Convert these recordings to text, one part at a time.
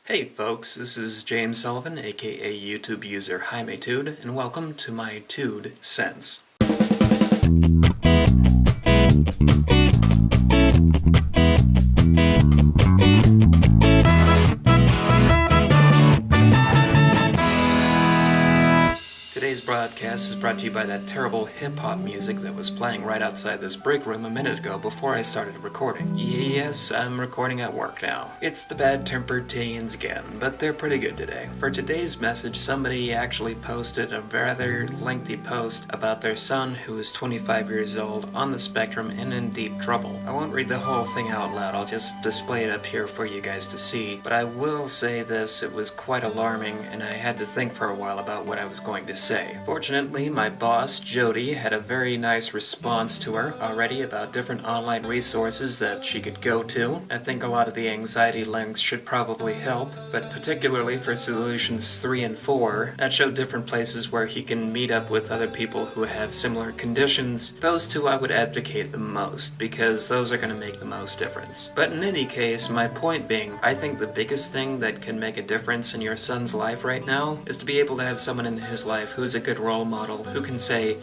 Hey folks, this is James Sullivan, aka YouTube user Jaimetud, and welcome to my TUD sense. Today's broadcast is brought to you by that terrible hip-hop music that was playing right outside this break room a minute ago before I started recording. Yes, I'm recording at work now. It's the bad-tempered teens again, but they're pretty good today. For today's message, somebody actually posted a rather lengthy post about their son, who is 25 years old, on the spectrum and in deep trouble. I won't read the whole thing out loud, I'll just display it up here for you guys to see, but I will say this, it was quite alarming, and I had to think for a while about what I was going to say. Fortunately, my boss, Jody, had a very nice response to her already about different online resources that she could go to. I think a lot of the anxiety links should probably help, but particularly for solutions 3 and 4, that show different places where he can meet up with other people who have similar conditions. Those two I would advocate the most, because those are going to make the most difference. But in any case, my point being, I think the biggest thing that can make a difference in your son's life right now is to be able to have someone in his life who's a good role model who can say,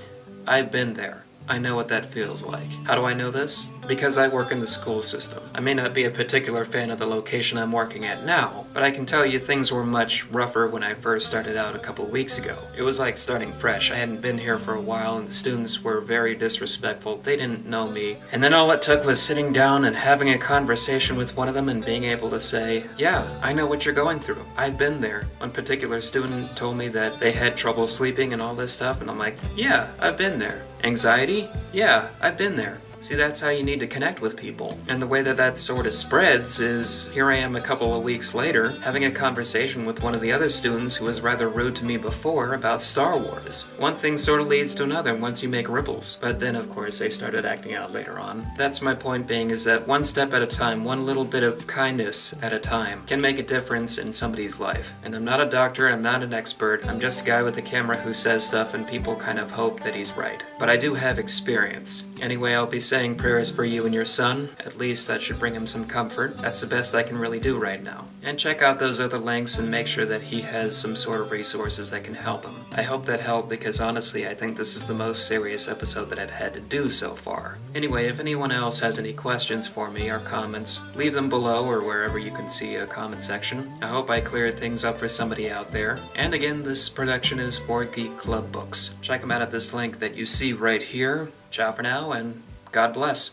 I've been there. I know what that feels like. How do I know this? Because I work in the school system. I may not be a particular fan of the location I'm working at now, but I can tell you things were much rougher when I first started out a couple weeks ago. It was like starting fresh. I hadn't been here for a while and the students were very disrespectful. They didn't know me. And then all it took was sitting down and having a conversation with one of them and being able to say, yeah, I know what you're going through. I've been there. One particular student told me that they had trouble sleeping and all this stuff, and I'm like, yeah, I've been there. Anxiety? Yeah, I've been there. See, that's how you need to connect with people. And the way that that sort of spreads is, here I am a couple of weeks later, having a conversation with one of the other students who was rather rude to me before about Star Wars. One thing sort of leads to another once you make ripples. But then, of course, they started acting out later on. That's my point being, is that one step at a time, one little bit of kindness at a time, can make a difference in somebody's life. And I'm not a doctor, I'm not an expert, I'm just a guy with a camera who says stuff and people kind of hope that he's right. But I do have experience. Anyway, I'll be saying prayers for you and your son. At least that should bring him some comfort. That's the best I can really do right now. And check out those other links and make sure that he has some sort of resources that can help him. I hope that helped because honestly I think this is the most serious episode that I've had to do so far. Anyway, if anyone else has any questions for me or comments, leave them below or wherever you can see a comment section. I hope I cleared things up for somebody out there. And again, this production is for Geek Club Books. Check them out at this link that you see right here. Ciao for now, and God bless.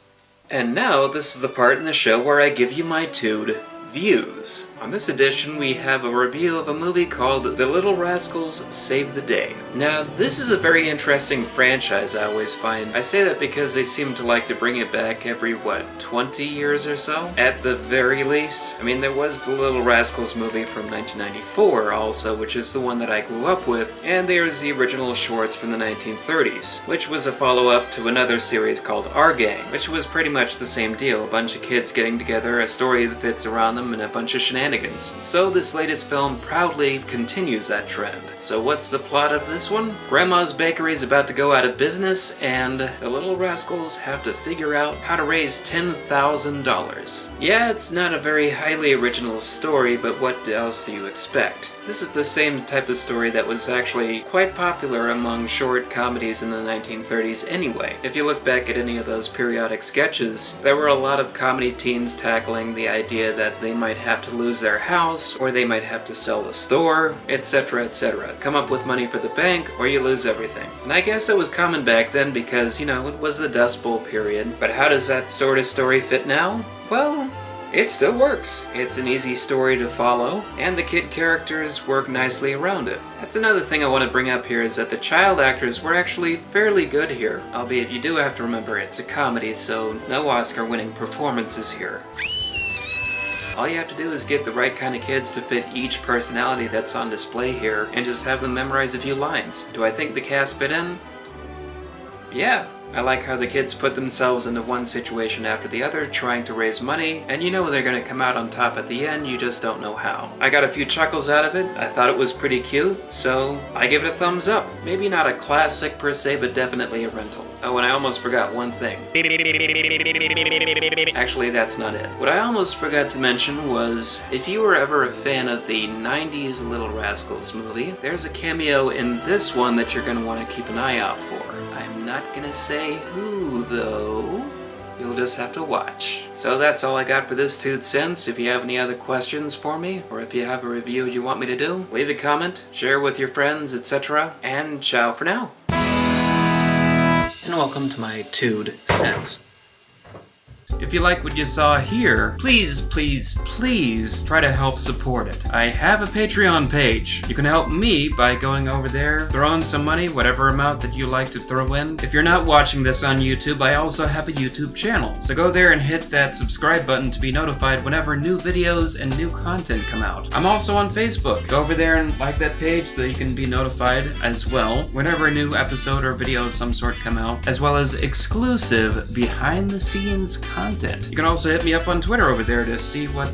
And now, this is the part in the show where I give you my TUD views. On this edition, we have a review of a movie called The Little Rascals Save the Day. Now, this is a very interesting franchise, I always find. I say that because they seem to like to bring it back every, 20 years or so? At the very least. I mean, there was the Little Rascals movie from 1994 also, which is the one that I grew up with, and there's the original shorts from the 1930s, which was a follow-up to another series called Our Gang, which was pretty much the same deal. A bunch of kids getting together, a story that fits around them, and a bunch of shenanigans. So this latest film proudly continues that trend. So what's the plot of this one? Grandma's Bakery is about to go out of business and the Little Rascals have to figure out how to raise $10,000. Yeah, it's not a very highly original story, but what else do you expect? This is the same type of story that was actually quite popular among short comedies in the 1930s anyway. If you look back at any of those periodic sketches, there were a lot of comedy teams tackling the idea that they might have to lose their house, or they might have to sell the store, etc., etc. Come up with money for the bank, or you lose everything. And I guess it was common back then because, you know, it was the Dust Bowl period. But how does that sort of story fit now? Well, it still works. It's an easy story to follow, and the kid characters work nicely around it. That's another thing I want to bring up here is that the child actors were actually fairly good here, albeit you do have to remember it's a comedy, so no Oscar-winning performances here. All you have to do is get the right kind of kids to fit each personality that's on display here, and just have them memorize a few lines. Do I think the cast fit in? Yeah. I like how the kids put themselves into one situation after the other trying to raise money, and you know they're gonna come out on top at the end, you just don't know how. I got a few chuckles out of it, I thought it was pretty cute, so I give it a thumbs up. Maybe not a classic per se, but definitely a rental. Oh, and I almost forgot one thing. Actually, that's not it. What I almost forgot to mention was, if you were ever a fan of the 90s Little Rascals movie, there's a cameo in this one that you're gonna want to keep an eye out for. I'm not gonna say who, though. You'll just have to watch. So that's all I got for this TUD Sense. If you have any other questions for me, or if you have a review you want me to do, leave a comment, share with your friends, etc. And ciao for now. And welcome to my TUD Sense. If you like what you saw here, please, please, please try to help support it. I have a Patreon page. You can help me by going over there, throwing some money, whatever amount that you like to throw in. If you're not watching this on YouTube, I also have a YouTube channel. So go there and hit that subscribe button to be notified whenever new videos and new content come out. I'm also on Facebook. Go over there and like that page so you can be notified as well whenever a new episode or video of some sort come out, as well as exclusive behind-the-scenes content. You can also hit me up on Twitter over there to see what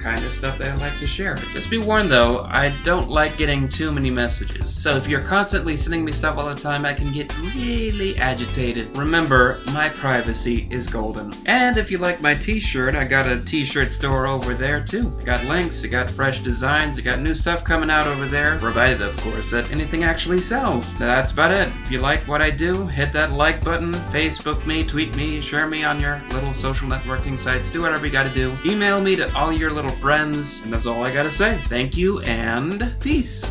kind of stuff that I like to share. Just be warned though, I don't like getting too many messages. So if you're constantly sending me stuff all the time, I can get really agitated. Remember, my privacy is golden. And if you like my t-shirt, I got a t-shirt store over there too. I got links, I got fresh designs, I got new stuff coming out over there. Provided, of course, that anything actually sells. That's about it. If you like what I do, hit that like button, Facebook me, tweet me, share me on your little social networking sites, do whatever you gotta do. Email me to all your little friends, and that's all I gotta say. Thank you, and peace.